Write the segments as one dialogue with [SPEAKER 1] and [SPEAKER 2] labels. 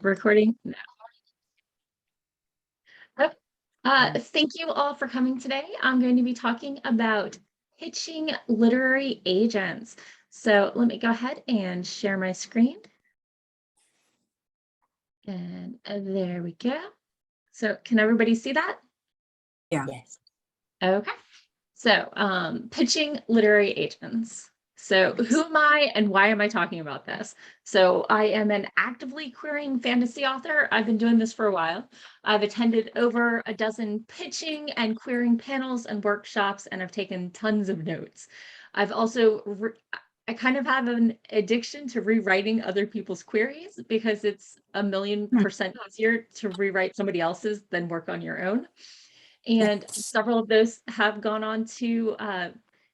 [SPEAKER 1] Recording now. Thank you all for coming today. I'm going to be talking about pitching literary agents. So let me go ahead and share my screen. And there we go. So can everybody see that?
[SPEAKER 2] Yeah.
[SPEAKER 3] Yes.
[SPEAKER 1] Okay. So pitching literary agents. So who am I and why am I talking about this? So I am an actively querying fantasy author. I've been doing this for a while. I've attended over a dozen pitching and querying panels and workshops, and I've taken tons of notes. I've also, I kind of have an addiction to rewriting other people's queries because it's 1,000,000% easier to rewrite somebody else's than work on your own. And several of those have gone on to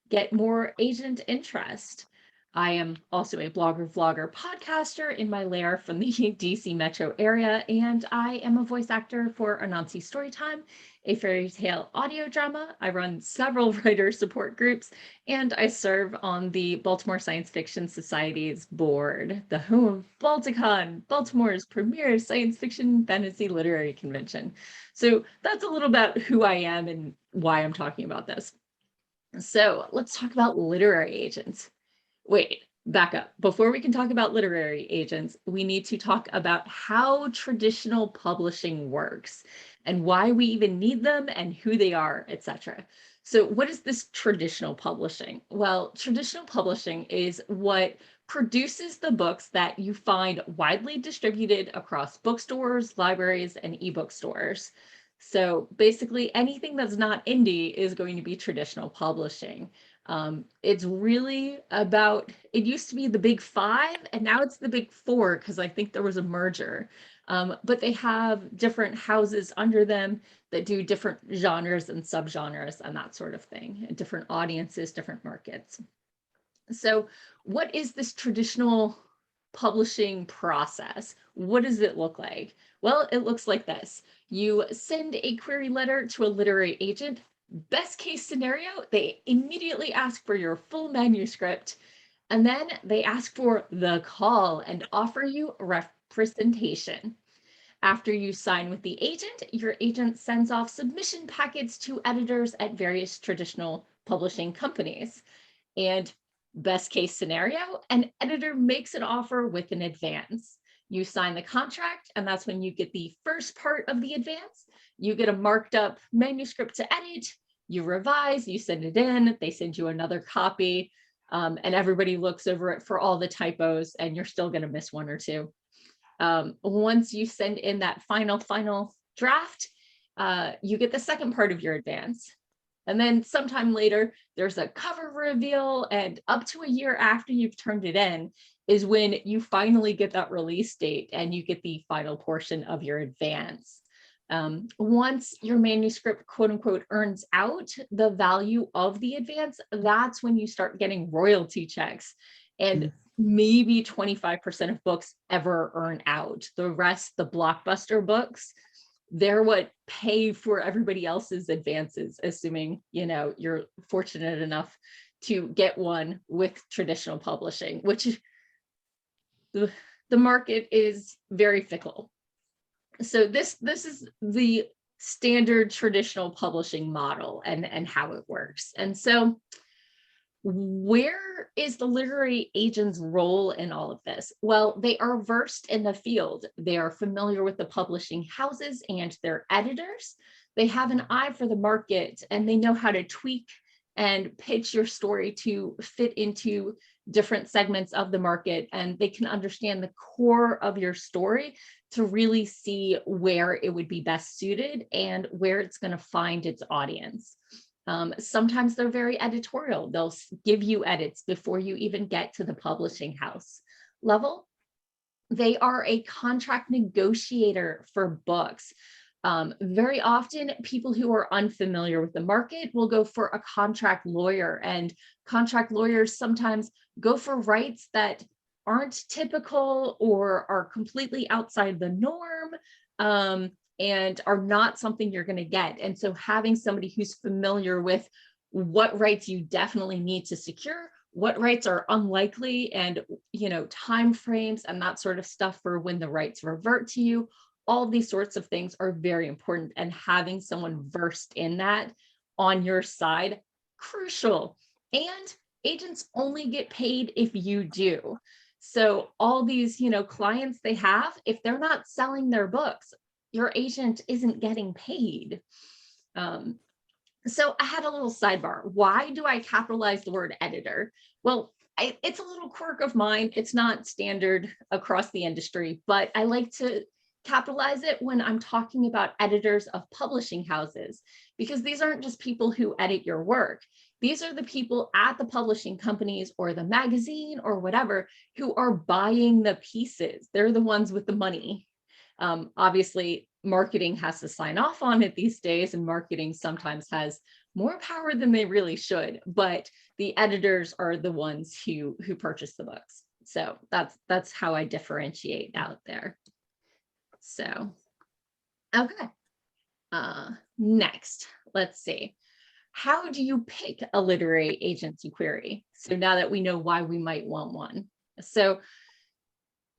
[SPEAKER 1] get more agent interest. I am also a blogger, vlogger, podcaster in my lair from the DC metro area, and I am a voice actor for Anansi Storytime, a fairy tale audio drama. I run several writer support groups, and I serve on the Baltimore Science Fiction Society's board, the home of Balticon, Baltimore's premier science fiction fantasy literary convention. So that's a little about who I am and why I'm talking about this. So let's talk about literary agents. Wait, back up. Before we can talk about literary agents, we need to talk about how traditional publishing works and why we even need them and who they are, etc. So what is this traditional publishing? Well, traditional publishing is what produces the books that you find widely distributed across bookstores, libraries, and ebook stores. So basically anything that's not indie is going to be traditional publishing. It's really about, it used to be the big five and now it's the big four because I think there was a merger. But they have different houses under them that do different genres and subgenres and that sort of thing, and different audiences, different markets. So what is this traditional publishing process? What does it look like? Well, it looks like this. You send a query letter to a literary agent. Best case scenario, they immediately ask for your full manuscript, and then they ask for the call and offer you representation. After you sign with the agent, your agent sends off submission packets to editors at various traditional publishing companies. And best case scenario, an editor makes an offer with an advance. You sign the contract, and that's when you get the first part of the advance. You get a marked up manuscript to edit, you revise, you send it in, they send you another copy, and everybody looks over it for all the typos, and you're still going to miss one or two. Once you send in that final draft, you get the second part of your advance. And then sometime later, there's a cover reveal, and up to a year after you've turned it in is when you finally get that release date and you get the final portion of your advance. Once your manuscript, quote unquote, earns out the value of the advance, that's when you start getting royalty checks. And maybe 25% of books ever earn out. The rest, the blockbuster books, they're what pay for everybody else's advances, assuming, you know, you're fortunate enough to get one with traditional publishing, which the market is very fickle. So this is the standard traditional publishing model and how it works. And so where is the literary agent's role in all of this? Well, they are versed in the field. They are familiar with the publishing houses and their editors. They have an eye for the market, and they know how to tweak and pitch your story to fit into different segments of the market. And they can understand the core of your story to really see where it would be best suited and where it's going to find its audience. Sometimes they're very editorial. They'll give you edits before you even get to the publishing house level. They are a contract negotiator for books. Very often, people who are unfamiliar with the market will go for a contract lawyer, and contract lawyers sometimes go for rights that aren't typical or are completely outside the norm. And are not something you're going to get. And so having somebody who's familiar with what rights you definitely need to secure, what rights are unlikely, and time frames and that sort of stuff for when the rights revert to you. All of these sorts of things are very important, and having someone versed in that on your side, crucial. And agents only get paid if you do. So all these, clients they have, if they're not selling their books, your agent isn't getting paid. So I had a little sidebar. Why do I capitalize the word editor? Well, it's a little quirk of mine. It's not standard across the industry, but I like to capitalize it when I'm talking about editors of publishing houses, because these aren't just people who edit your work. These are the people at the publishing companies or the magazine or whatever who are buying the pieces. They're the ones with the money. Obviously, marketing has to sign off on it these days, and marketing sometimes has more power than they really should, but the editors are the ones who purchase the books. So that's how I differentiate out there. So, okay. Next, let's see. How do you pick a literary agency query? So now that we know why we might want one. So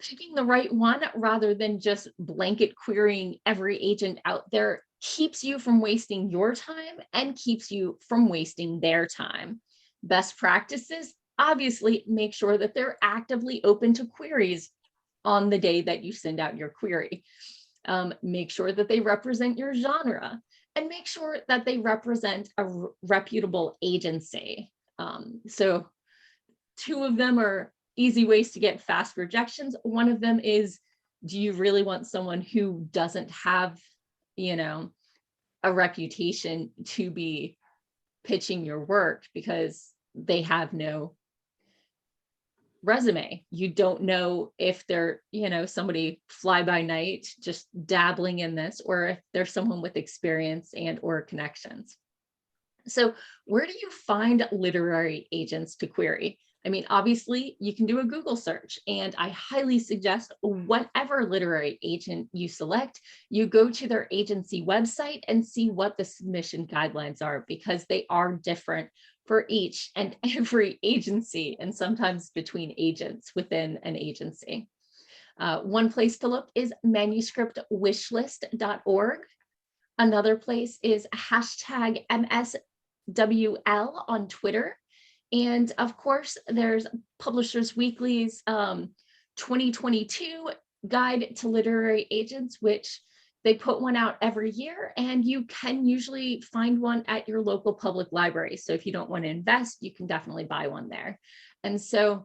[SPEAKER 1] picking the right one rather than just blanket querying every agent out there keeps you from wasting your time and keeps you from wasting their time. Best practices, obviously, make sure that they're actively open to queries on the day that you send out your query. Make sure that they represent your genre, and make sure that they represent a reputable agency. So two of them are easy ways to get fast rejections. One of them is, do you really want someone who doesn't have, a reputation to be pitching your work because they have no resume? You don't know if they're, somebody fly by night just dabbling in this, or if there's someone with experience and or connections. So where do you find literary agents to query? I mean, obviously, you can do a Google search, and I highly suggest whatever literary agent you select, you go to their agency website and see what the submission guidelines are, because they are different for each and every agency, and sometimes between agents within an agency. One place to look is manuscriptwishlist.org. Another place is hashtag MSWL on Twitter. And of course, there's Publishers Weekly's 2022 Guide to Literary Agents, which they put one out every year, and you can usually find one at your local public library. So if you don't want to invest, you can definitely buy one there. And so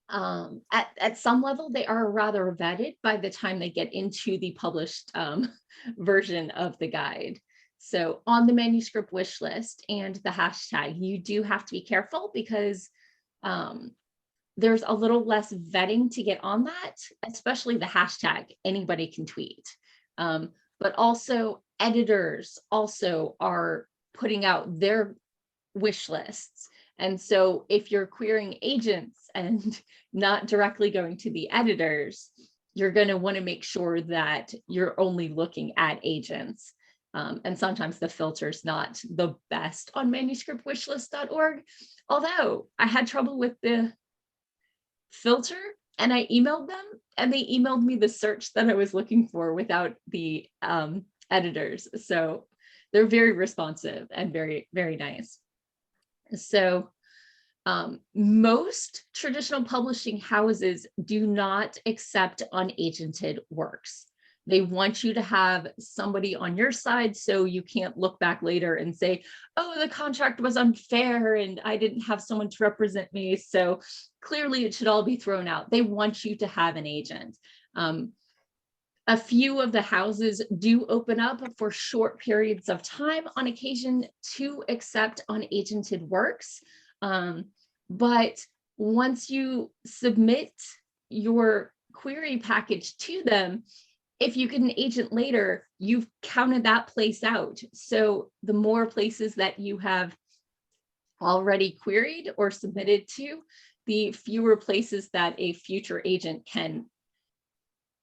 [SPEAKER 1] at some level, they are rather vetted by the time they get into the published version of the guide. So on the manuscript wish list and the hashtag, you do have to be careful, because there's a little less vetting to get on that, especially the hashtag. Anybody can tweet. But also editors also are putting out their wish lists. And so if you're querying agents and not directly going to the editors, you're going to want to make sure that you're only looking at agents. And sometimes the filter's not the best on manuscriptwishlist.org. Although I had trouble with the filter, and I emailed them, and they emailed me the search that I was looking for without the editors. So they're very responsive and very, very nice. So most traditional publishing houses do not accept unagented works. They want you to have somebody on your side, so you can't look back later and say, oh, the contract was unfair and I didn't have someone to represent me, so clearly it should all be thrown out. They want you to have an agent. A few of the houses do open up for short periods of time on occasion to accept unagented works. But once you submit your query package to them, if you get an agent later, you've counted that place out. So the more places that you have already queried or submitted to, the fewer places that a future agent can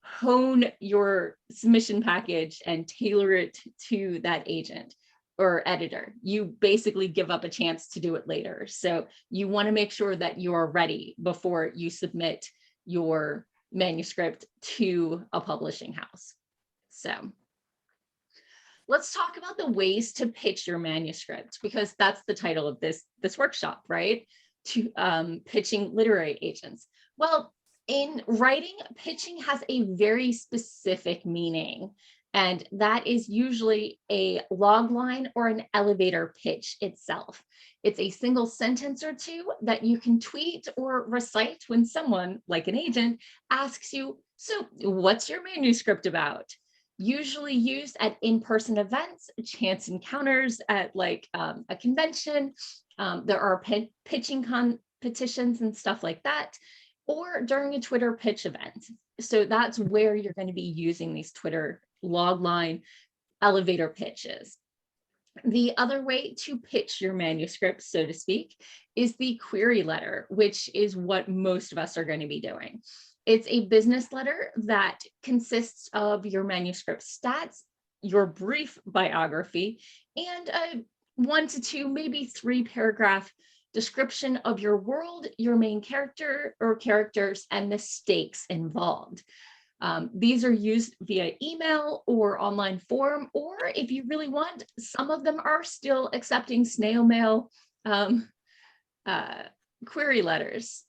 [SPEAKER 1] hone your submission package and tailor it to that agent. or editor. You basically give up a chance to do it later. So you want to make sure that you are ready before you submit your manuscript to a publishing house. So let's talk about the ways to pitch your manuscript, because that's the title of this workshop, right? To pitching literary agents. Well, in writing, pitching has a very specific meaning, and that is usually a log line or an elevator pitch itself. It's a single sentence or two that you can tweet or recite when someone, like an agent, asks you, so what's your manuscript about? Usually used at in-person events, chance encounters at like a convention. There are pitching competitions and stuff like that, or during a Twitter pitch event. So that's where you're going to be using these Twitter logline elevator pitches. The other way to pitch your manuscript, so to speak, is the query letter, which is what most of us are going to be doing. It's a business letter that consists of your manuscript stats, your brief biography, and a 1 to 2, maybe 3 paragraph description of your world, your main character or characters, and the stakes involved. These are used via email or online form, or if you really want, some of them are still accepting snail mail query letters.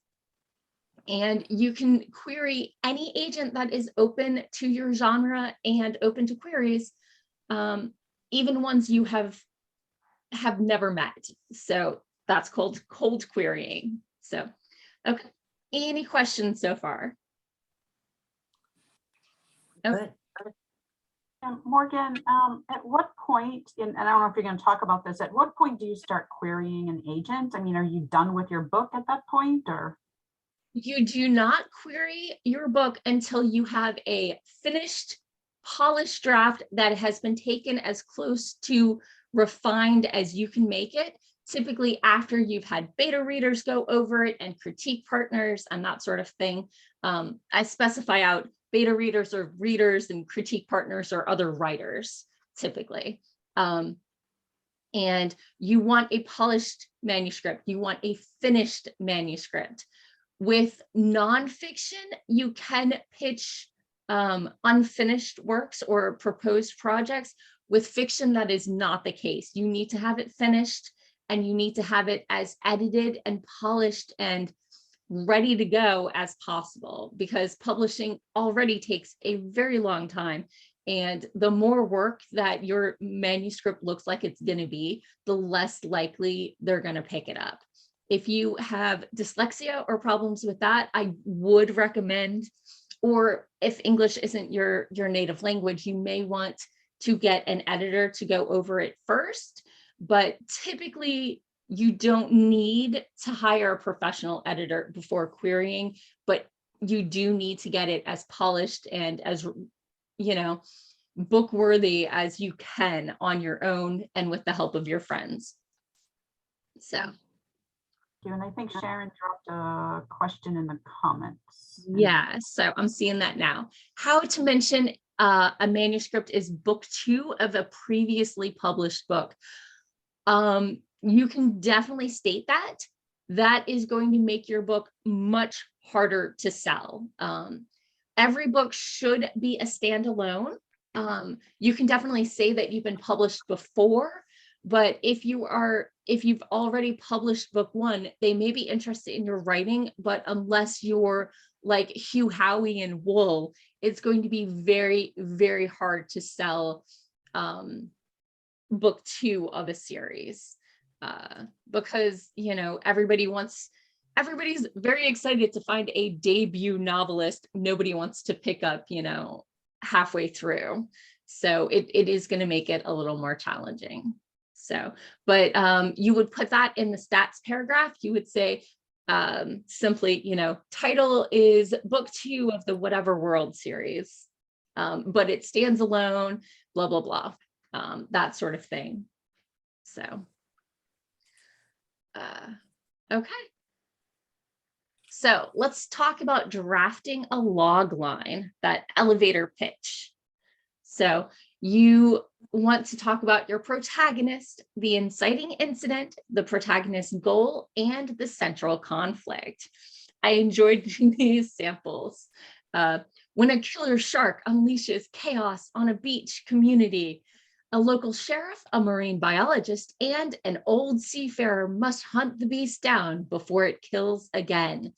[SPEAKER 1] And you can query any agent that is open to your genre and open to queries, even ones you have never met. So that's called cold querying. So, okay, any questions so far? Okay.
[SPEAKER 2] Morgan, at what point, and I don't know if you're going to talk about this, at what point do you start querying an agent? I mean, are you done with your book at that point, or?
[SPEAKER 1] You do not query your book until you have a finished, polished draft that has been taken as close to refined as you can make it. Typically after you've had beta readers go over it and critique partners and that sort of thing. I specify out beta readers or readers and critique partners or other writers typically. And you want a polished manuscript. You want a finished manuscript. With nonfiction, you can pitch unfinished works or proposed projects. With fiction, that is not the case. You need to have it finished, and you need to have it as edited and polished and ready to go as possible, because publishing already takes a very long time. And the more work that your manuscript looks like it's going to be, the less likely they're going to pick it up. If you have dyslexia or problems with that, I would recommend, or if English isn't your native language, you may want to get an editor to go over it first. But typically, you don't need to hire a professional editor before querying, but you do need to get it as polished and as, you know, book worthy as you can on your own and with the help of your friends. So.
[SPEAKER 2] And I think Sharon dropped a question in the comments.
[SPEAKER 1] Yeah, so I'm seeing that now. How to mention a manuscript is book 2 of a previously published book. You can definitely state that. That is going to make your book much harder to sell. Every book should be a standalone. You can definitely say that you've been published before, but if you've already published book 1, they may be interested in your writing, but unless you're like Hugh Howey and Wool, it's going to be very, very hard to sell book 2 of a series, because, you know, everybody's very excited to find a debut novelist. Nobody wants to pick up, you know, halfway through. So it is going to make it a little more challenging. So, but you would put that in the stats paragraph. You would say simply, you know, title is book 2 of the whatever world series, but it stands alone, blah, blah, blah, that sort of thing. So, okay. So let's talk about drafting a log line, that elevator pitch. So You want to talk about your protagonist, the inciting incident, the protagonist's goal, and the central conflict. I enjoyed these samples. When a killer shark unleashes chaos on a beach community, a local sheriff, a marine biologist, and an old seafarer must hunt the beast down before it kills again.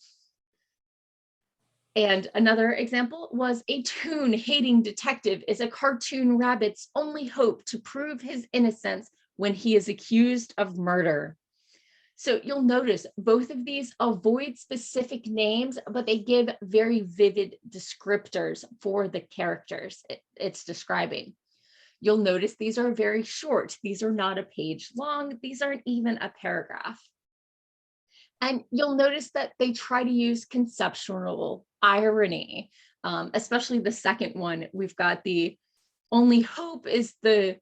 [SPEAKER 1] And another example was a tune-hating detective is a cartoon rabbit's only hope to prove his innocence when he is accused of murder. So you'll notice both of these avoid specific names, but they give very vivid descriptors for the characters it's describing. You'll notice these are very short. These are not a page long. These aren't even a paragraph. And you'll notice that they try to use conceptual irony, especially the second one. We've got the only hope is the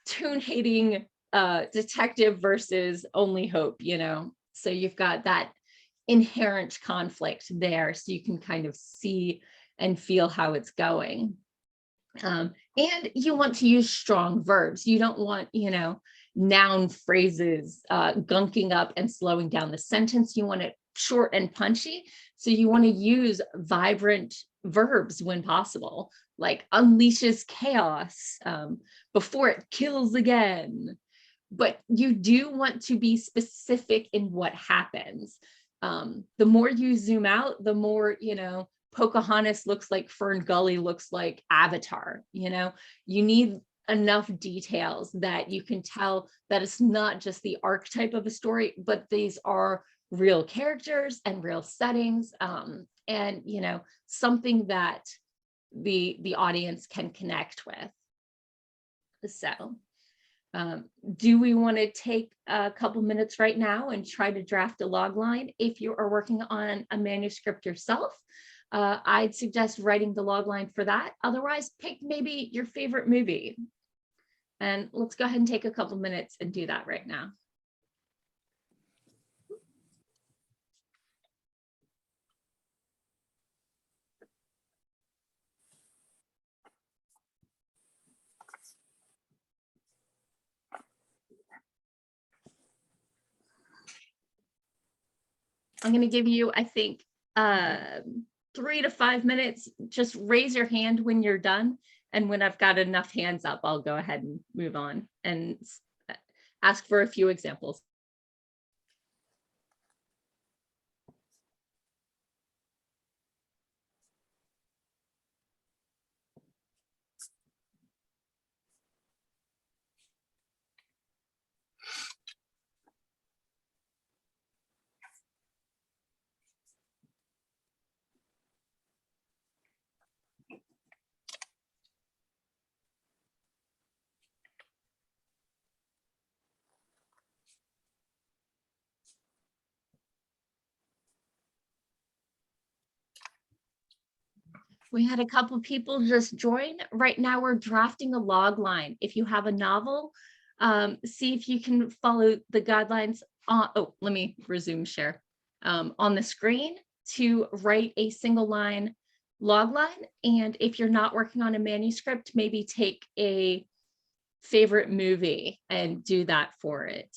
[SPEAKER 1] tune-hating detective versus only hope, you know? So you've got that inherent conflict there, so you can kind of see and feel how it's going. And you want to use strong verbs. You don't want, you know, noun phrases gunking up and slowing down the sentence. You want it short and punchy. So you want to use vibrant verbs when possible, like unleashes chaos before it kills again. But you do want to be specific in what happens. The more you zoom out, the more, you know, Pocahontas looks like Fern Gully looks like Avatar, you know, you need enough details that you can tell that it's not just the archetype of a story, but these are real characters and real settings, and, you know, something that the audience can connect with. So do we want to take a couple minutes right now and try to draft a log line? If you are working on a manuscript yourself, I'd suggest writing the log line for that. Otherwise, pick maybe your favorite movie. And let's go ahead and take a couple minutes and do that right now. I'm going to give you, I think, 3 to 5 minutes. Just raise your hand when you're done. And when I've got enough hands up, I'll go ahead and move on and ask for a few examples. We had a couple people just join. Right now we're drafting a log line. If you have a novel, see if you can follow the guidelines. Oh, let me resume share on the screen to write a single line log line. And if you're not working on a manuscript, maybe take a favorite movie and do that for it.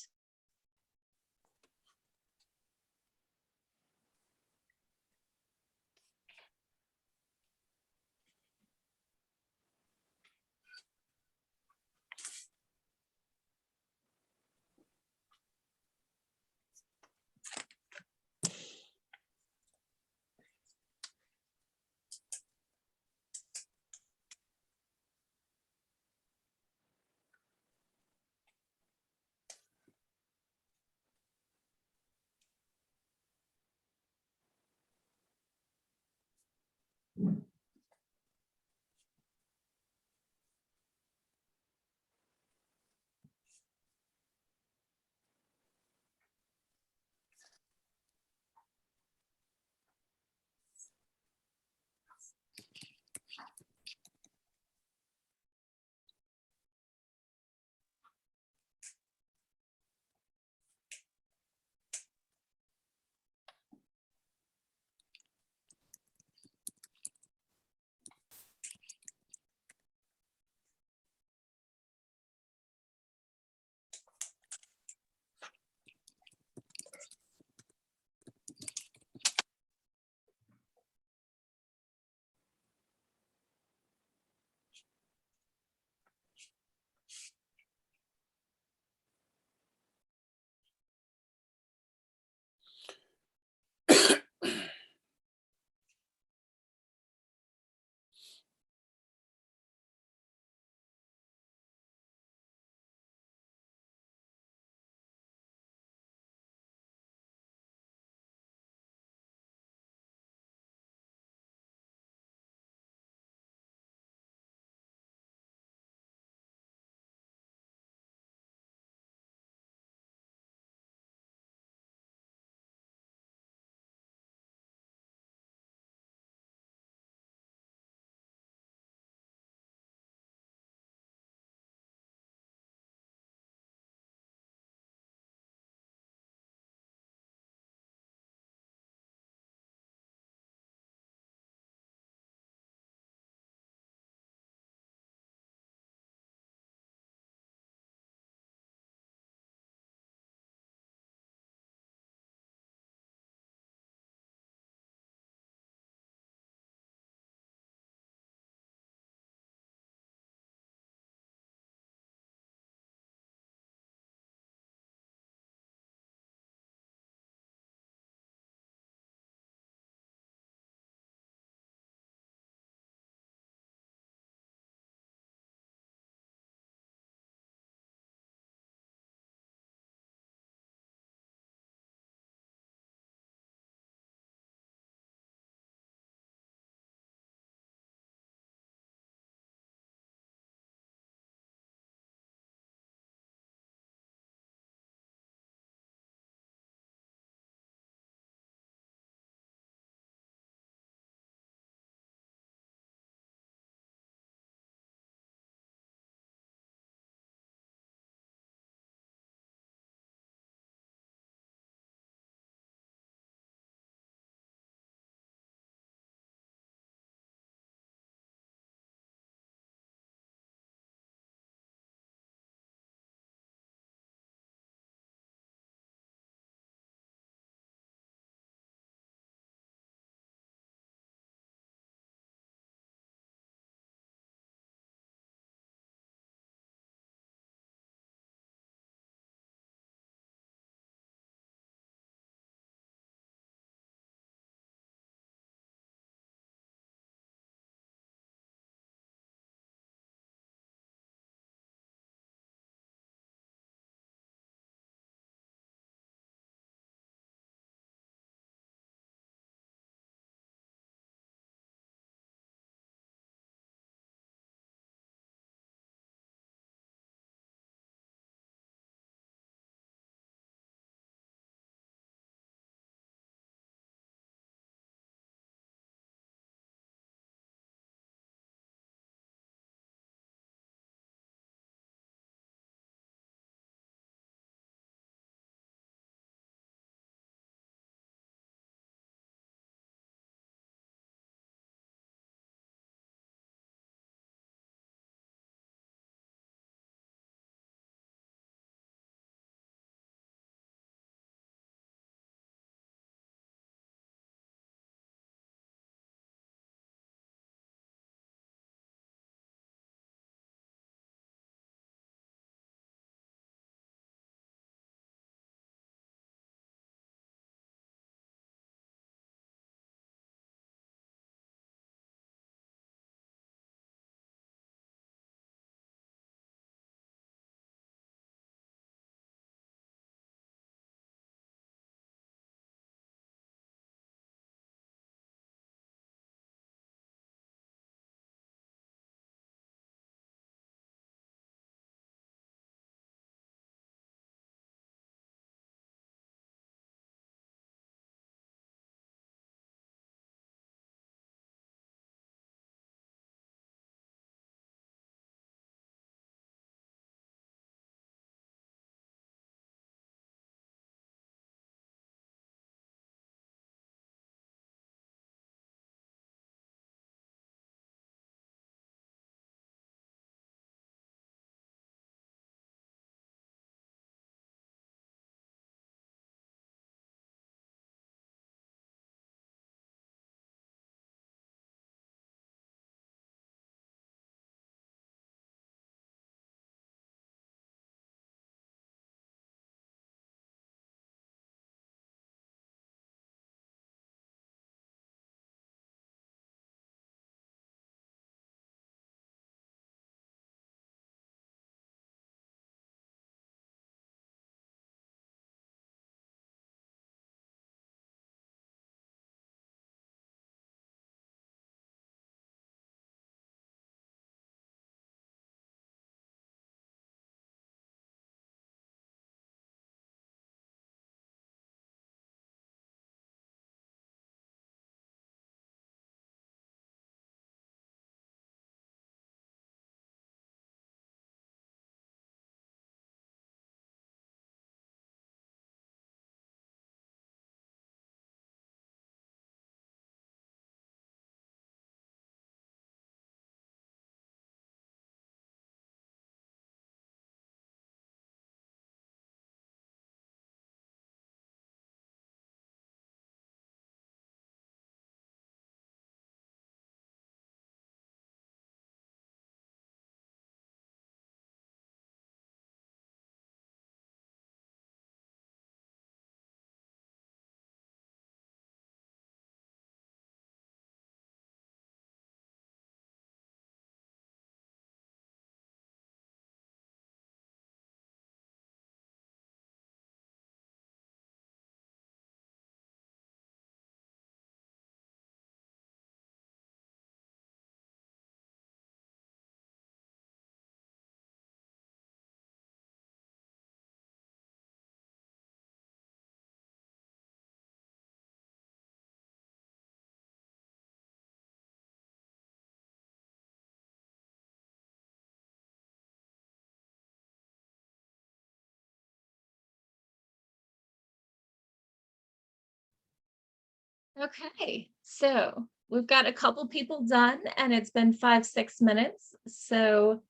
[SPEAKER 1] Okay, so we've got a couple people done and it's been 5, 6 minutes. So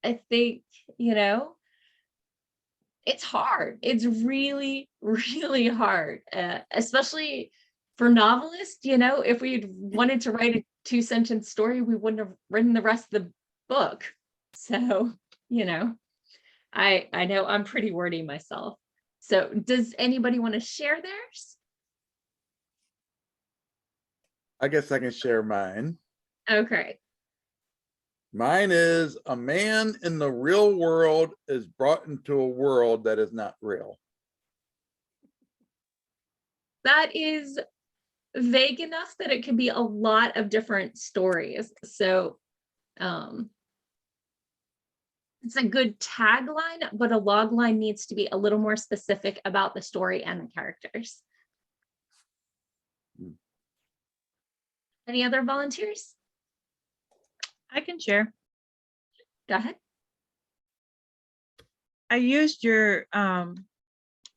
[SPEAKER 1] I think, it's hard. It's really, really hard, especially for novelists. If we'd wanted to write a 2-sentence story, we wouldn't have written the rest of the book. So, I know I'm pretty wordy myself. So does anybody want to share theirs?
[SPEAKER 3] I guess I can share mine.
[SPEAKER 1] Okay.
[SPEAKER 3] Mine is a man in the real world is brought into a world that is not real.
[SPEAKER 1] That is vague enough that it can be a lot of different stories. So it's a good tagline, but a log line needs to be a little more specific about the story and the characters. Any other volunteers?
[SPEAKER 4] I can share.
[SPEAKER 1] Go ahead.
[SPEAKER 4] I used your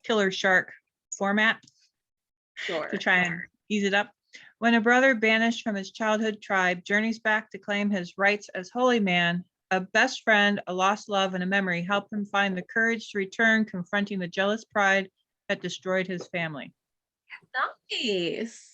[SPEAKER 4] killer shark format
[SPEAKER 1] Sure.
[SPEAKER 4] to try and ease it up. When a brother banished from his childhood tribe journeys back to claim his rights as holy man, a best friend, a lost love, and a memory help him find the courage to return, confronting the jealous pride that destroyed his family.
[SPEAKER 1] Nice.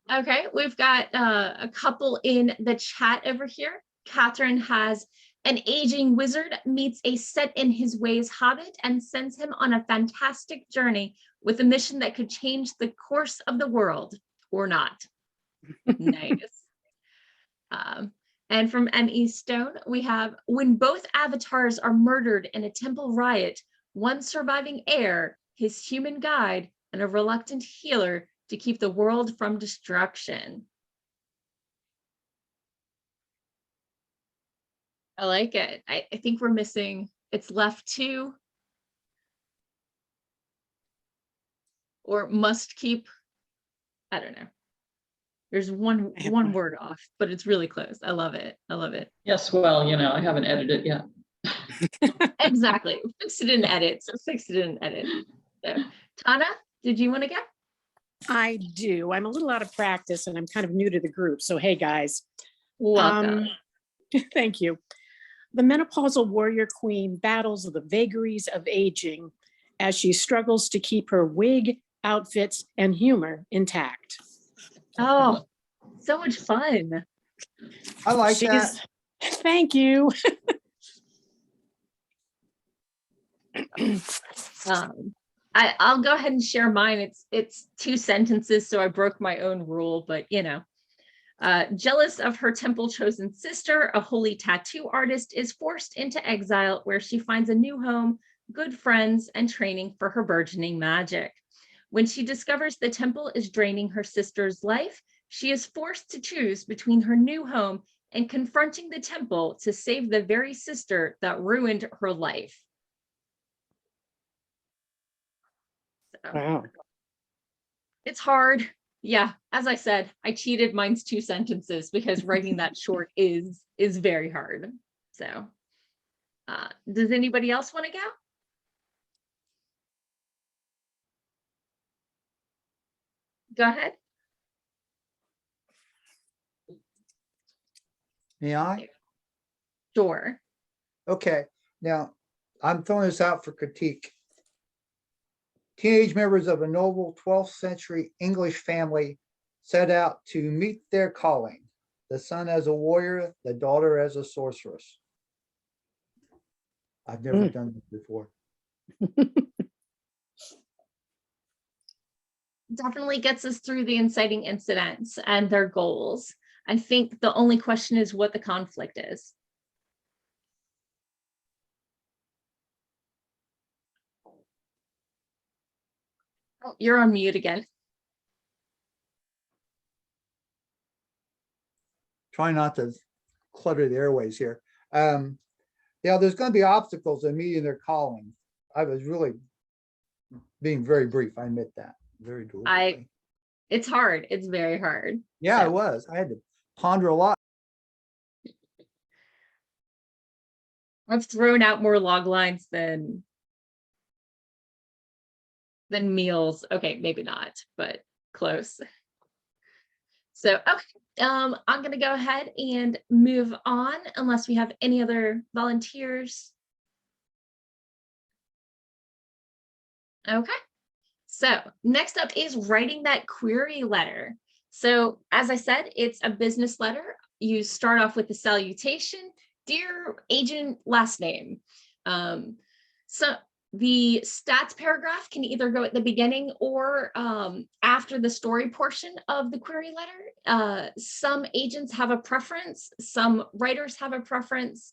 [SPEAKER 1] Okay, we've got a couple in the chat over here. Catherine has an aging wizard meets a set in his ways hobbit and sends him on a fantastic journey with a mission that could change the course of the world or not. Nice. And from M.E. Stone, we have when both avatars are murdered in a temple riot, one surviving heir, his human guide, and a reluctant healer to keep the world from destruction. I like it. I think we're missing, it's left 2. Or must keep, I don't know. There's one word off, but it's really close. I love it. I love it.
[SPEAKER 5] Yes, well, I haven't edited it yet.
[SPEAKER 1] Exactly. Fix it in edit. So fix it in edit. So, Tana, did you want to go?
[SPEAKER 6] I do. I'm a little out of practice and I'm kind of new to the group. So, hey, guys.
[SPEAKER 1] Welcome.
[SPEAKER 6] Thank you. The menopausal warrior queen battles the vagaries of aging as she struggles to keep her wig, outfits, and humor intact.
[SPEAKER 1] Oh, so much fun.
[SPEAKER 7] I like that.
[SPEAKER 6] Thank you.
[SPEAKER 1] I'll go ahead and share mine. It's 2 sentences, so I broke my own rule, but jealous of her temple chosen sister, a holy tattoo artist is forced into exile where she finds a new home, good friends, and training for her burgeoning magic. When she discovers the temple is draining her sister's life, she is forced to choose between her new home and confronting the temple to save the very sister that ruined her life. So,
[SPEAKER 6] Wow.
[SPEAKER 1] it's hard. Yeah, as I said, I cheated. Mine's 2 sentences because writing that short is very hard. So does anybody else want to go? Go ahead.
[SPEAKER 7] May I?
[SPEAKER 1] Sure.
[SPEAKER 7] Okay, now I'm throwing this out for critique. Teenage members of a noble 12th century English family set out to meet their calling. The son as a warrior, the daughter as a sorceress. I've never done this before.
[SPEAKER 1] Definitely gets us through the inciting incidents and their goals. I think the only question is what the conflict is. Oh, you're on mute again.
[SPEAKER 7] Try not to clutter the airways here. Yeah, there's going to be obstacles in meeting their calling. I was really being very brief. I admit that. Very deliberately.
[SPEAKER 1] It's hard. It's very hard.
[SPEAKER 7] Yeah,
[SPEAKER 1] So.
[SPEAKER 7] it was. I had to ponder a lot.
[SPEAKER 1] I've thrown out more log lines than Then meals. Okay, maybe not, but close. So, okay, I'm gonna go ahead and move on unless we have any other volunteers. Okay, so next up is writing that query letter. So as I said, it's a business letter. You start off with the salutation, dear agent last name. So the stats paragraph can either go at the beginning or after the story portion of the query letter. Some agents have a preference, some writers have a preference.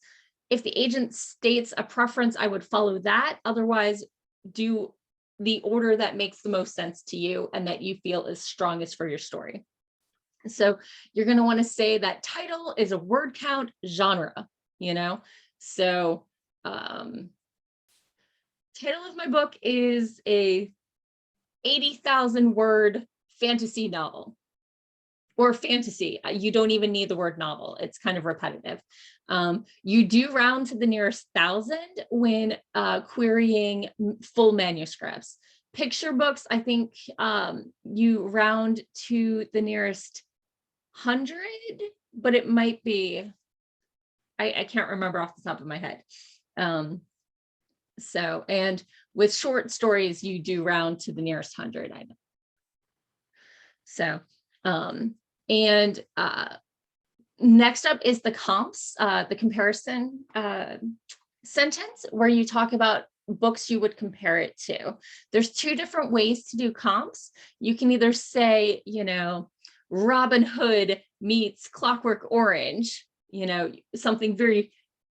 [SPEAKER 1] If the agent states a preference, I would follow that. Otherwise, do the order that makes the most sense to you and that you feel is strongest for your story. So you're going to want to say that title is a word count genre, you know? So title of my book is a 80,000 word fantasy novel. Or fantasy. You don't even need the word novel. It's kind of repetitive. You do round to the nearest 1,000 when querying full manuscripts. Picture books, I think you round to the nearest 100, but it might be, I can't remember off the top of my head. So, and with short stories, you do round to the nearest 100, I know. So, and next up is the comps, the comparison sentence, where you talk about books you would compare it to. There's two different ways to do comps. You can either say, you know, Robin Hood meets Clockwork Orange, you know, something very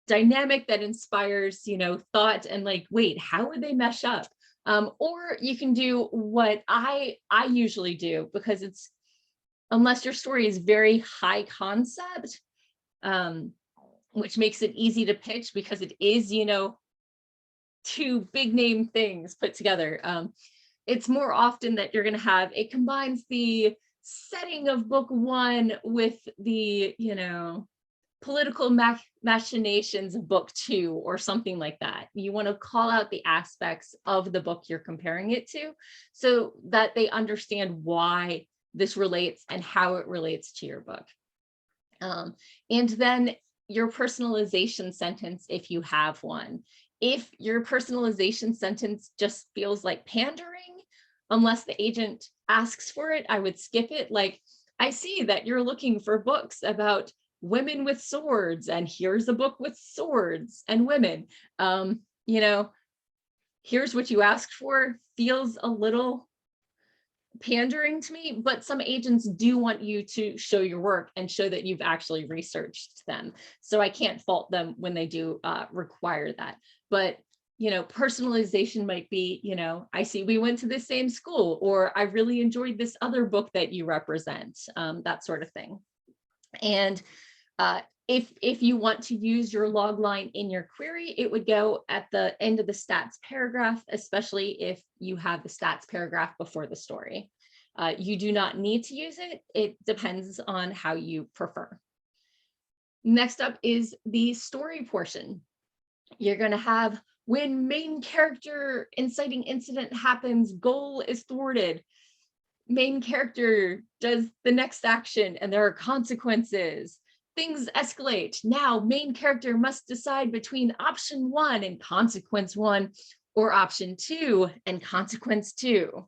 [SPEAKER 1] dynamic that inspires, you know, thought and like, wait, how would they mesh up? Or you can do what I usually do, because it's, unless your story is very high concept, which makes it easy to pitch because it is, you know, two big name things put together. It's more often that you're going to have, it combines the setting of book one with the, you know, political machinations of book two or something like that. You want to call out the aspects of the book you're comparing it to so that they understand why this relates and how it relates to your book. And then your personalization sentence, if you have one. If your personalization sentence just feels like pandering, unless the agent asks for it, I would skip it. Like, I see that you're looking for books about women with swords, and here's a book with swords and women. You know, here's what you asked for, feels a little pandering to me, but some agents do want you to show your work and show that you've actually researched them. So I can't fault them when they do require that. But, you know, personalization might be, you know, I see we went to the same school, or I really enjoyed this other book that you represent, that sort of thing. And if you want to use your log line in your query, it would go at the end of the stats paragraph, especially if you have the stats paragraph before the story. You do not need to use it. It depends on how you prefer. Next up is the story portion. You're going to have, when main character inciting incident happens, goal is thwarted. Main character does the next action and there are consequences. Things escalate. Now, main character must decide between option 1 and consequence 1, or option 2 and consequence 2,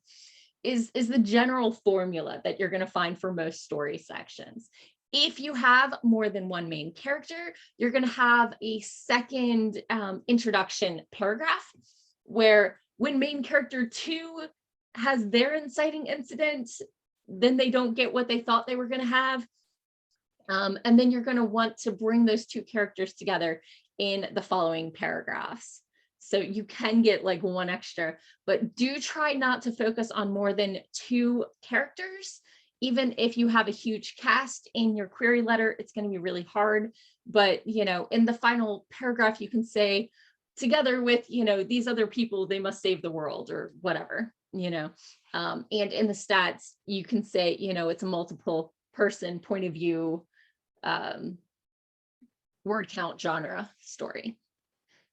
[SPEAKER 1] is the general formula that you're going to find for most story sections. If you have more than one main character, you're going to have a second introduction paragraph where when main character 2 has their inciting incident, then they don't get what they thought they were going to have. And then you're going to want to bring those two characters together in the following paragraphs. So you can get like one extra, but do try not to focus on more than 2 characters. Even if you have a huge cast in your query letter, it's going to be really hard. But, you know, in the final paragraph, you can say, together with, you know, these other people, they must save the world, or whatever, you know. And in the stats, you can say, you know, it's a multiple person point of view, word count genre story.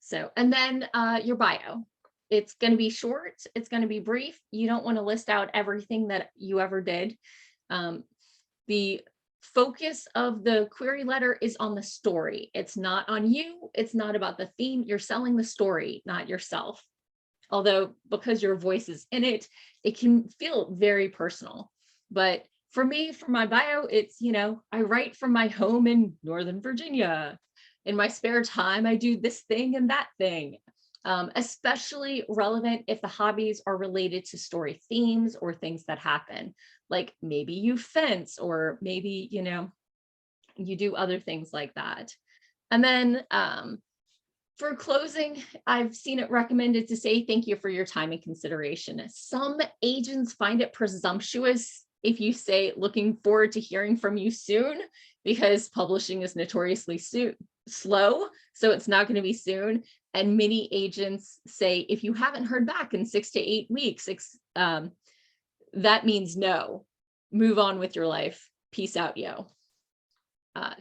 [SPEAKER 1] So, and then your bio. it's going to be short, it's going to be brief. You don't want to list out everything that you ever did. The focus of the query letter is on the story. It's not on you. It's not about the theme. You're selling the story, not yourself. Although because your voice is in it, it can feel very personal. But for me, for my bio, it's, you know, I write from my home in Northern Virginia. In my spare time, I do this thing and that thing. Especially relevant if the hobbies are related to story themes or things that happen. Like maybe you fence, or maybe, you know, you do other things like that. And then for closing, I've seen it recommended to say thank you for your time and consideration. Some agents find it presumptuous if you say looking forward to hearing from you soon, because publishing is notoriously slow, so it's not going to be soon. And many agents say if you haven't heard back in 6 to 8 weeks, that means no, move on with your life. Peace out, yo.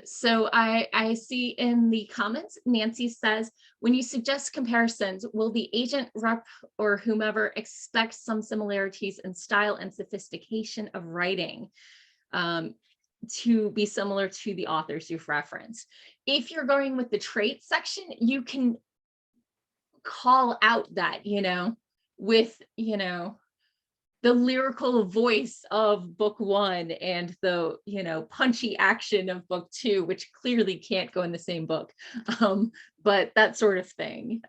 [SPEAKER 1] So I see in the comments, Nancy says, when you suggest comparisons, will the agent, rep, or whomever expect some similarities in style and sophistication of writing to be similar to the authors you've referenced? If you're going with the trait section, you can call out that, you know, with, you know, the lyrical voice of book 1 and the, you know, punchy action of book 2, which clearly can't go in the same book, but that sort of thing.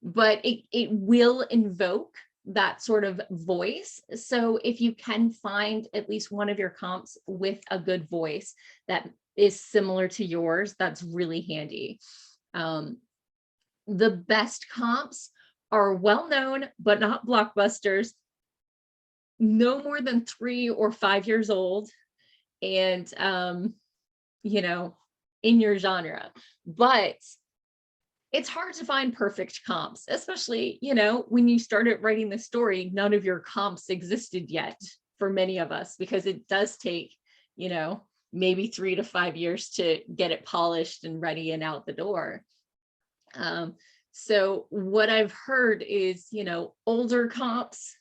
[SPEAKER 1] But it will invoke that sort of voice. So if you can find at least one of your comps with a good voice that is similar to yours, that's really handy. The best comps are well-known, but not blockbusters, no more than 3 or 5 years old, and you know, in your genre. But it's hard to find perfect comps, especially, you know, when you started writing the story, none of your comps existed yet for many of us, because it does take, you know, maybe 3 to 5 years to get it polished and ready and out the door. So what I've heard is, you know, older comps,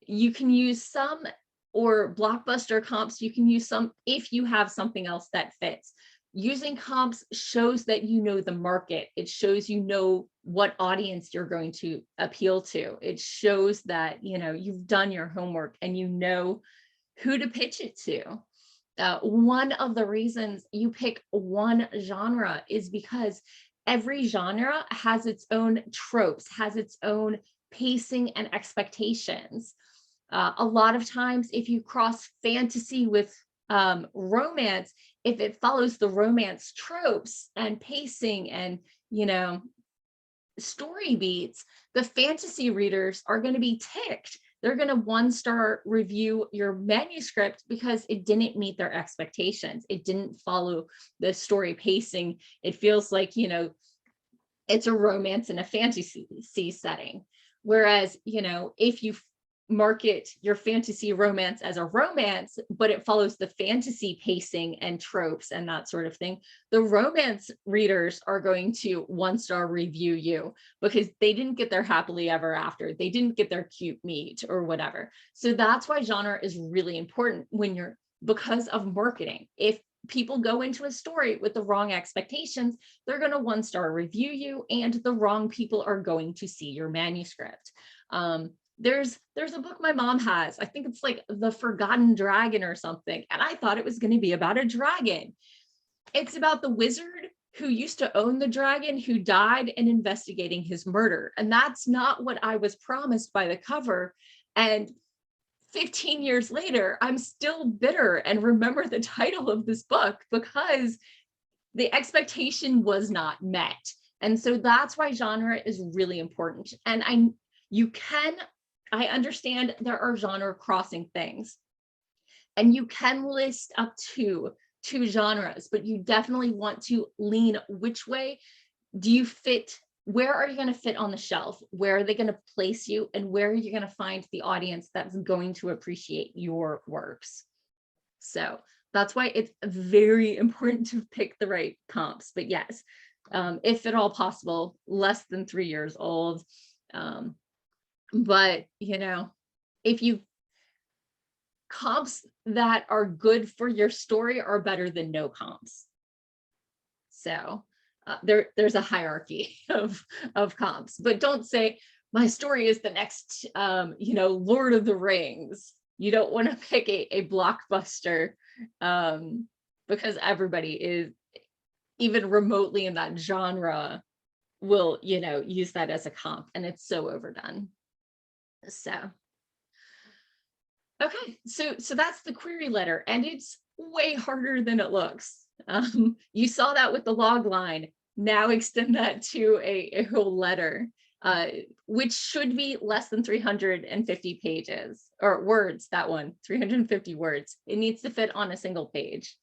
[SPEAKER 1] you can use some, or blockbuster comps, you can use some if you have something else that fits. Using comps shows that you know the market. It shows you know what audience you're going to appeal to. It shows that, you know, you've done your homework and you know who to pitch it to. One of the reasons you pick one genre is because every genre has its own tropes, has its own pacing and expectations. A lot of times, if you cross fantasy with romance, if it follows the romance tropes and pacing and, you know, story beats, the fantasy readers are going to be ticked. They're going to 1-star review your manuscript because it didn't meet their expectations. It didn't follow the story pacing. It feels like, you know, it's a romance in a fantasy setting. Whereas, you know, if you market your fantasy romance as a romance, but it follows the fantasy pacing and tropes and that sort of thing, the romance readers are going to 1-star review you because they didn't get their happily ever after, they didn't get their cute meet or whatever. So that's why genre is really important when you're, because of marketing. If people go into a story with the wrong expectations, they're going to 1-star review you, and the wrong people are going to see your manuscript. There's a book my mom has, I think it's like The Forgotten Dragon or something, and I thought it was going to be about a dragon. It's about the wizard who used to own the dragon who died and investigating his murder. And that's not what I was promised by the cover. And 15 years later, I'm still bitter and remember the title of this book because the expectation was not met. And so that's why genre is really important. And I understand there are genre crossing things, and you can list up to 2 genres, but you definitely want to lean which way do you fit, where are you going to fit on the shelf, where are they going to place you, and where are you going to find the audience that's going to appreciate your works. So that's why it's very important to pick the right comps. But yes, if at all possible, less than 3 years old. But, you know, if you comps that are good for your story are better than no comps. So there's a hierarchy of comps, but don't say my story is the next, you know, Lord of the Rings. You don't want to pick a blockbuster because everybody is even remotely in that genre will, you know, use that as a comp, and it's so overdone. So, okay, so that's the query letter, and it's way harder than it looks. You saw that with the log line. Now extend that to a whole letter, which should be less than 350 pages or words. That one, 350 words. It needs to fit on a single page.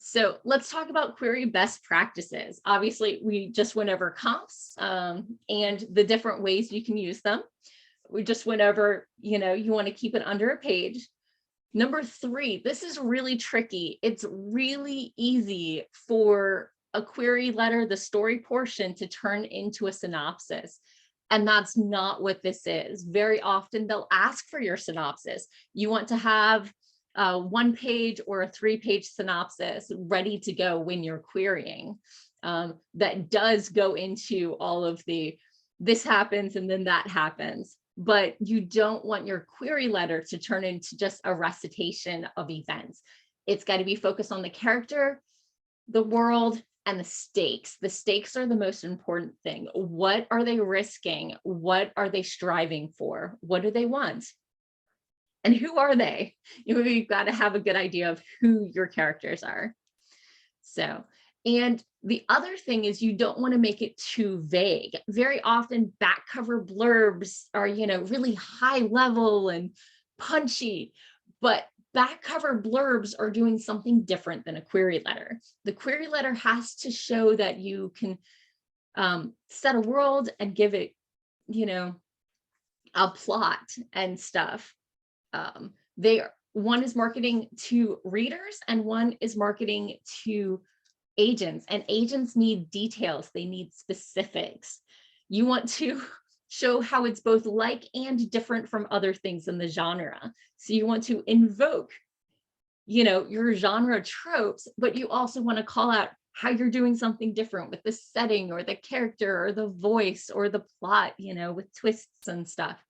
[SPEAKER 1] So let's talk about query best practices. Obviously, we just went over comps and the different ways you can use them. We just went over, you know, you want to keep it under a page. Number 3, this is really tricky. It's really easy for a query letter, the story portion, to turn into a synopsis. And that's not what this is. Very often they'll ask for your synopsis. You want to have a 1-page or a 3-page synopsis ready to go when you're querying. That does go into all of the, this happens and then that happens. But you don't want your query letter to turn into just a recitation of events. It's got to be focused on the character, the world, and the stakes. The stakes are the most important thing. What are they risking? What are they striving for? What do they want? And who are they? You've got to have a good idea of who your characters are. So, and the other thing is you don't want to make it too vague. Very often back cover blurbs are, you know, really high level and punchy, but back cover blurbs are doing something different than a query letter. The query letter has to show that you can set a world and give it, you know, a plot and stuff. One is marketing to readers and one is marketing to agents, and agents need details. They need specifics. You want to show how it's both like and different from other things in the genre. So you want to invoke, you know, your genre tropes, but you also want to call out how you're doing something different with the setting or the character or the voice or the plot, you know, with twists and stuff.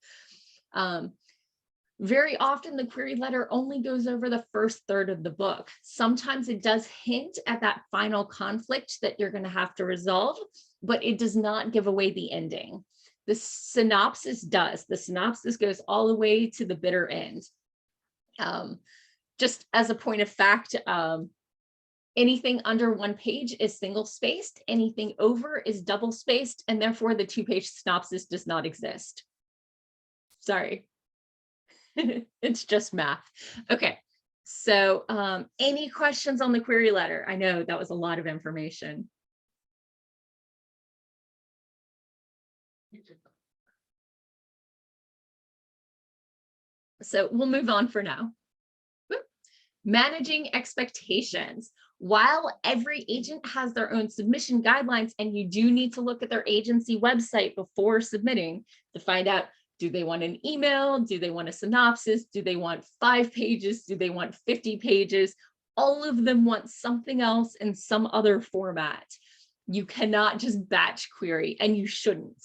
[SPEAKER 1] Very often the query letter only goes over the first third of the book. Sometimes it does hint at that final conflict that you're going to have to resolve, but it does not give away the ending. The synopsis does. The synopsis goes all the way to the bitter end. Just as a point of fact, anything under 1 page is single spaced, anything over is double spaced, and therefore the 2-page synopsis does not exist. Sorry. It's just math. Okay, so any questions on the query letter? I know that was a lot of information. So we'll move on for now. Managing expectations. While every agent has their own submission guidelines, and you do need to look at their agency website before submitting to find out, do they want an email? Do they want a synopsis? Do they want 5 pages? Do they want 50 pages? All of them want something else in some other format. You cannot just batch query, and you shouldn't.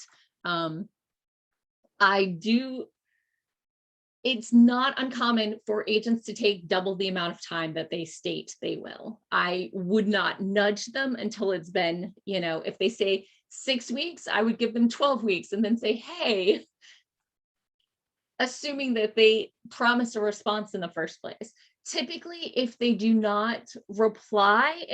[SPEAKER 1] It's not uncommon for agents to take double the amount of time that they state they will. I would not nudge them until it's been, you know, if they say 6 weeks, I would give them 12 weeks and then say, hey, assuming that they promise a response in the first place. Typically, if they do not reply,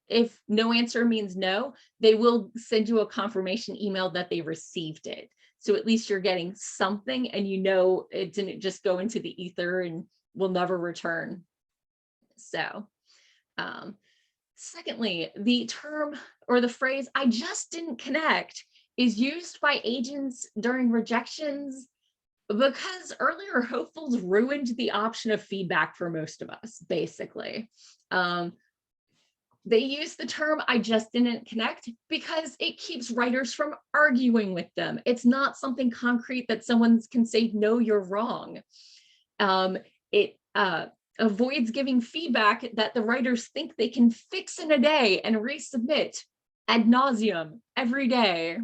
[SPEAKER 1] if no answer means no, they will send you a confirmation email that they received it. So at least you're getting something, and you know it didn't just go into the ether and will never return. So secondly, the term or the phrase, I just didn't connect, is used by agents during rejections because earlier hopefuls ruined the option of feedback for most of us, basically. They use the term "I just didn't connect" because it keeps writers from arguing with them. It's not something concrete that someone can say, no, you're wrong. It avoids giving feedback that the writers think they can fix in a day and resubmit ad nauseum every day.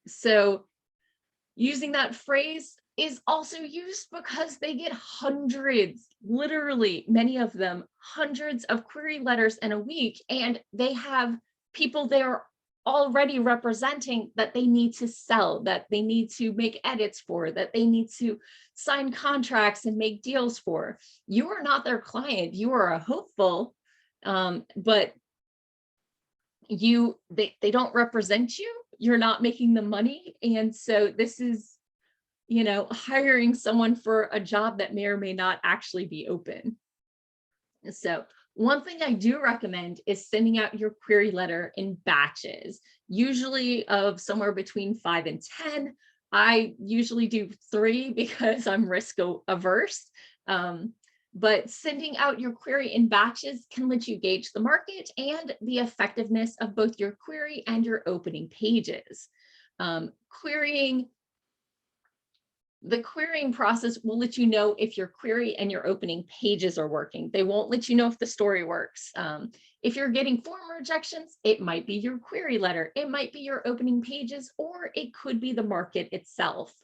[SPEAKER 1] So using that phrase is also used because they get hundreds, literally many of them, hundreds of query letters in a week, and they have people they're already representing that they need to sell, that they need to make edits for, that they need to sign contracts and make deals for. You are not their client, you are a hopeful, but they don't represent you, you're not making the money. And so this is, you know, hiring someone for a job that may or may not actually be open. So one thing I do recommend is sending out your query letter in batches, usually of somewhere between 5 and 10. I usually do 3 because I'm risk averse. But sending out your query in batches can let you gauge the market and the effectiveness of both your query and your opening pages. The querying process will let you know if your query and your opening pages are working. They won't let you know if the story works. If you're getting form rejections, it might be your query letter, it might be your opening pages, or it could be the market itself.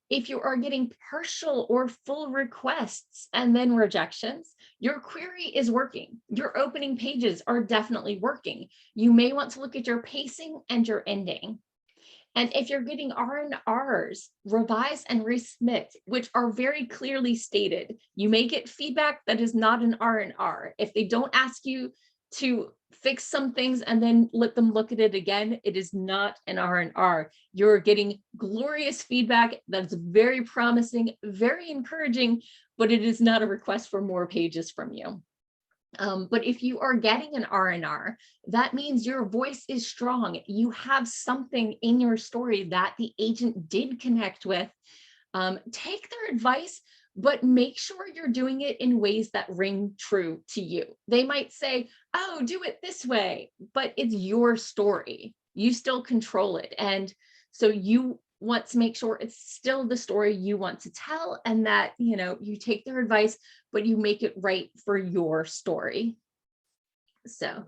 [SPEAKER 1] If you are getting partial or full requests and then rejections, your query is working. Your opening pages are definitely working. You may want to look at your pacing and your ending. And if you're getting R&Rs, revise and resubmit, which are very clearly stated. You may get feedback that is not an R&R. If they don't ask you to fix some things and then let them look at it again, it is not an R&R. You're getting glorious feedback that's very promising, very encouraging, but it is not a request for more pages from you. But if you are getting an R&R, that means your voice is strong. You have something in your story that the agent did connect with. Take their advice, but make sure you're doing it in ways that ring true to you. They might say, oh, do it this way, but it's your story. You still control it. And so you want to make sure it's still the story you want to tell, and that, you know, you take their advice, but you make it right for your story. So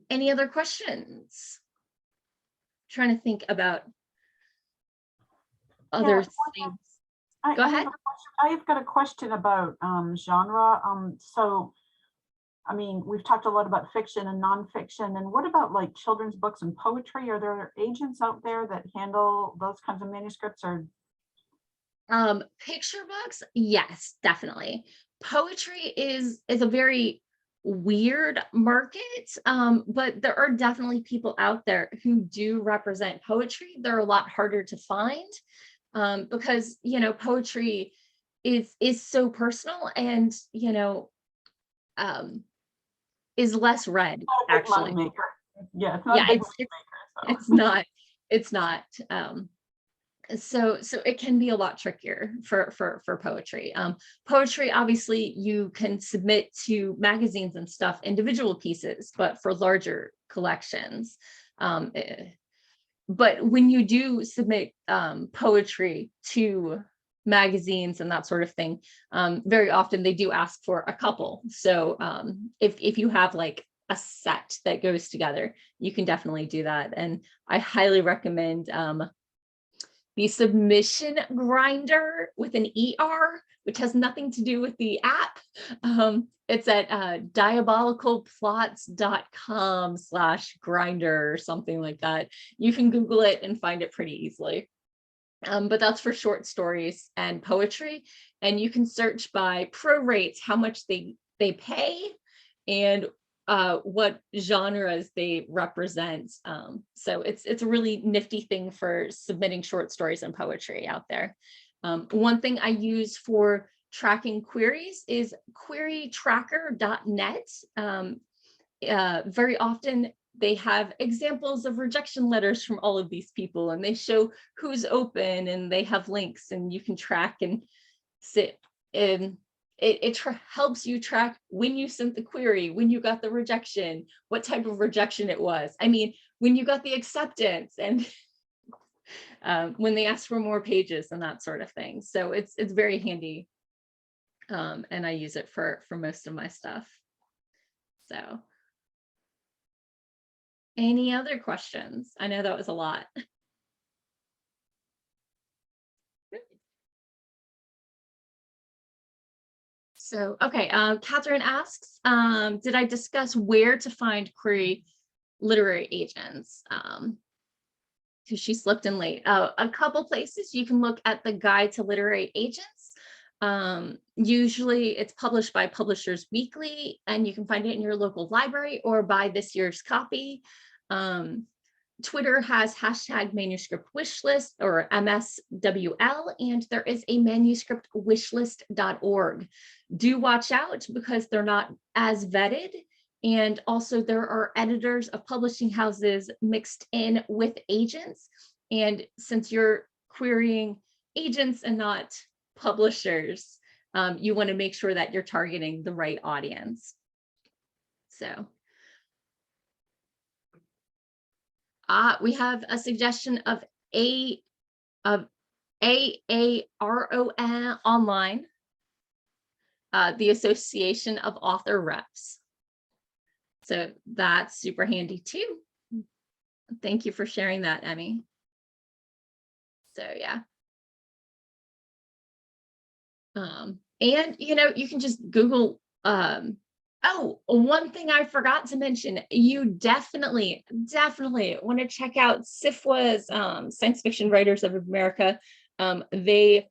[SPEAKER 1] any other questions? Trying to think about other things. Go ahead.
[SPEAKER 2] I've got a question about genre. So, I mean, we've talked a lot about fiction and nonfiction, and what about like children's books and poetry? Are there agents out there that handle those kinds of manuscripts? Or
[SPEAKER 1] Picture books, yes, definitely. Poetry is a very weird market, but there are definitely people out there who do represent poetry. They're a lot harder to find because, you know, poetry is so personal and, you know, is less read, actually.
[SPEAKER 2] Yeah, it's not a big
[SPEAKER 1] maker, it's not. So it can be a lot trickier for poetry. Poetry, obviously, you can submit to magazines and stuff, individual pieces, but for larger collections. But when you do submit poetry to magazines and that sort of thing, very often they do ask for a couple. So if you have like a set that goes together, you can definitely do that. And I highly recommend the submission grinder with an ER, which has nothing to do with the app. It's at diabolicalplots.com/grinder or something like that. You can Google it and find it pretty easily. But that's for short stories and poetry. And you can search by pro rates, how much they pay, and what genres they represent. So it's a really nifty thing for submitting short stories and poetry out there. One thing I use for tracking queries is querytracker.net. Very often they have examples of rejection letters from all of these people, and they show who's open, and they have links, and you can track and sit in. helps you track when you sent the query, when you got the rejection, what type of rejection it was. I mean, when you got the acceptance, and when they ask for more pages and that sort of thing. So it's very handy. And I use it for most of my stuff. So any other questions? I know that was a lot. So, okay, Catherine asks, did I discuss where to find query literary agents? Because she slipped in late. A couple places you can look at the Guide to Literary Agents. Usually it's published by Publishers Weekly, and you can find it in your local library or buy this year's copy. Twitter has hashtag manuscript wishlist, or MSWL, and there is a manuscript wishlist.org. Do watch out because they're not as vetted. And also there are editors of publishing houses mixed in with agents. And since you're querying agents and not publishers, you want to make sure that you're targeting the right audience. So we have a suggestion of AARON online, the Association of Author Reps. So that's super handy too. Thank you for sharing that, Emmy. So yeah. And you can just Google, oh, one thing I forgot to mention, you definitely want to check out SIFWA's Science Fiction Writers of America. They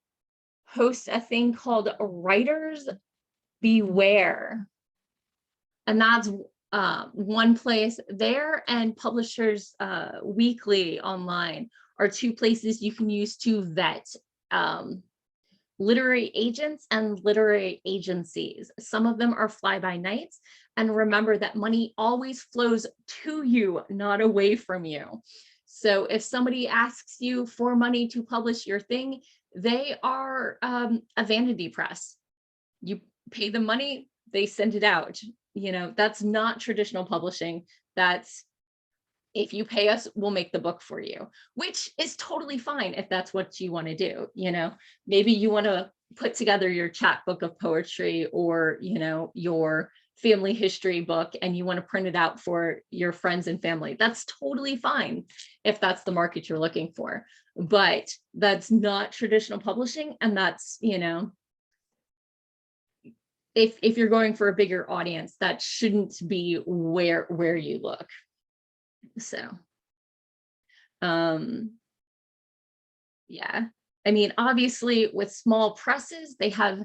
[SPEAKER 1] host a thing called Writers Beware. And that's one place there, and Publishers Weekly online are two places you can use to vet literary agents and literary agencies. Some of them are fly-by-nights, and remember that money always flows to you, not away from you. So if somebody asks you for money to publish your thing, they are a vanity press. You pay them money, they send it out. That's not traditional publishing. That's, if you pay us, we'll make the book for you, which is totally fine if that's what you want to do. Maybe you want to put together your chapbook of poetry, or your family history book, and you want to print it out for your friends and family. That's totally fine if that's the market you're looking for, but that's not traditional publishing. And that's, if you're going for a bigger audience, that shouldn't be where you look. So, yeah, I mean, obviously with small presses, they have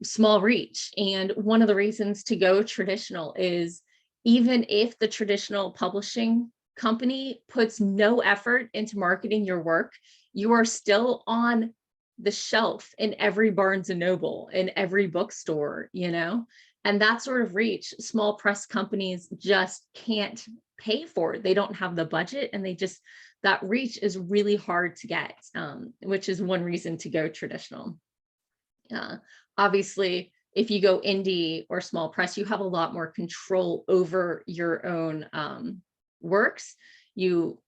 [SPEAKER 1] small reach. And one of the reasons to go traditional is, even if the traditional publishing company puts no effort into marketing your work, you are still on the shelf in every Barnes and Noble, in every bookstore, and that sort of reach, small press companies just can't pay for. They don't have the budget, and that reach is really hard to get, which is one reason to go traditional. Obviously, if you go indie or small press, you have a lot more control over your own works. You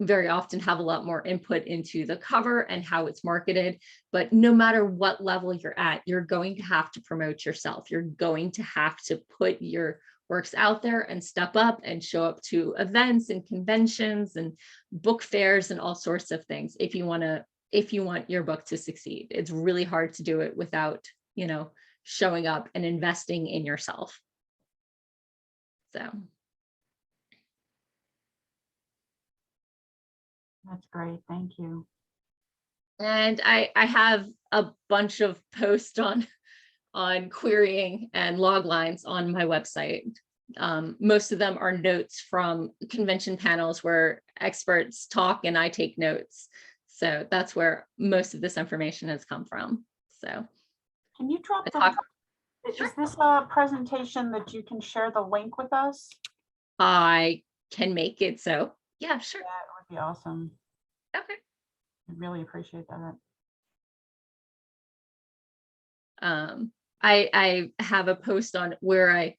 [SPEAKER 1] very often have a lot more input into the cover and how it's marketed, but no matter what level you're at, you're going to have to promote yourself. You're going to have to put your works out there and step up and show up to events and conventions and book fairs and all sorts of things if you want your book to succeed. It's really hard to do it without, showing up and investing in yourself. So.
[SPEAKER 2] That's great. Thank you.
[SPEAKER 1] And I have a bunch of posts on querying and log lines on my website. Most of them are notes from convention panels where experts talk and I take notes. So that's where most of this information has come from. So
[SPEAKER 2] Can you drop
[SPEAKER 1] Sure.
[SPEAKER 2] Is this a presentation that you can share the link with us?
[SPEAKER 1] I can make it. So yeah, sure.
[SPEAKER 2] That would be awesome.
[SPEAKER 1] Okay.
[SPEAKER 2] I really appreciate that.
[SPEAKER 1] I have a post on where I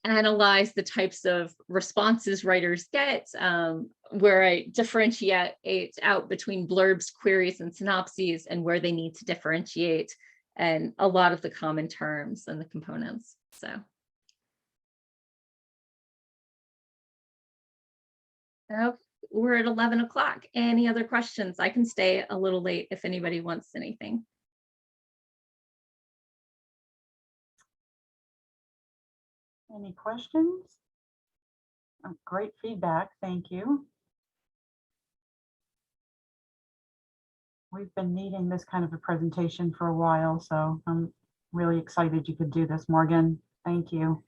[SPEAKER 1] analyze the types of responses writers get, where I differentiate out between blurbs, queries, and synopses, and where they need to differentiate, and a lot of the common terms and the components. So. Oh, we're at 11 o'clock. Any other questions? I can stay a little late if anybody wants anything.
[SPEAKER 2] Any questions? Great feedback, thank you. We've been needing this kind of a presentation for a while, so I'm really excited you could do this, Morgan. Thank you.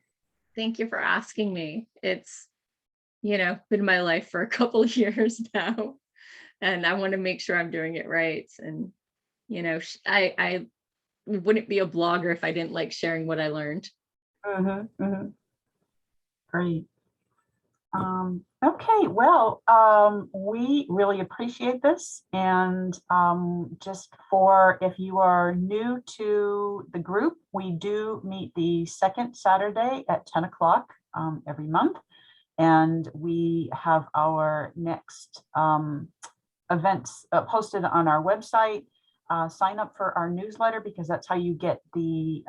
[SPEAKER 1] Thank you for asking me. It's, been my life for a couple of years now, and I want to make sure I'm doing it right. And, I wouldn't be a blogger if I didn't like sharing what I learned.
[SPEAKER 2] Great. Okay, well, we really appreciate this. And just for if you are new to the group, we do meet the second Saturday at 10 o'clock every month. And we have our next events posted on our website. Sign up for our newsletter, because that's how you get the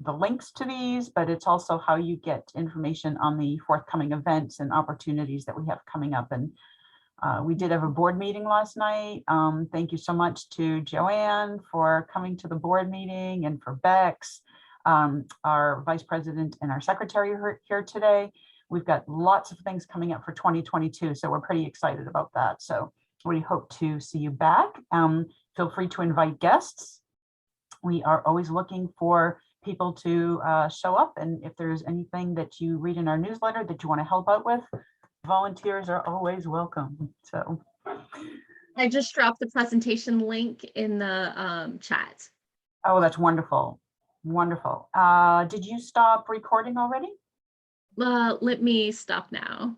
[SPEAKER 2] links to these, but it's also how you get information on the forthcoming events and opportunities that we have coming up. And we did have a board meeting last night. Thank you so much to Joanne for coming to the board meeting, and for Bex, our vice president and our secretary here today. We've got lots of things coming up for 2022, so we're pretty excited about that. So we hope to see you back. Feel free to invite guests. We are always looking for people to show up. And if there's anything that you read in our newsletter that you want to help out with, volunteers are always welcome. So
[SPEAKER 1] I just dropped the presentation link in the chat.
[SPEAKER 2] oh, that's wonderful. Wonderful. Did you stop recording already?
[SPEAKER 1] Let me stop now.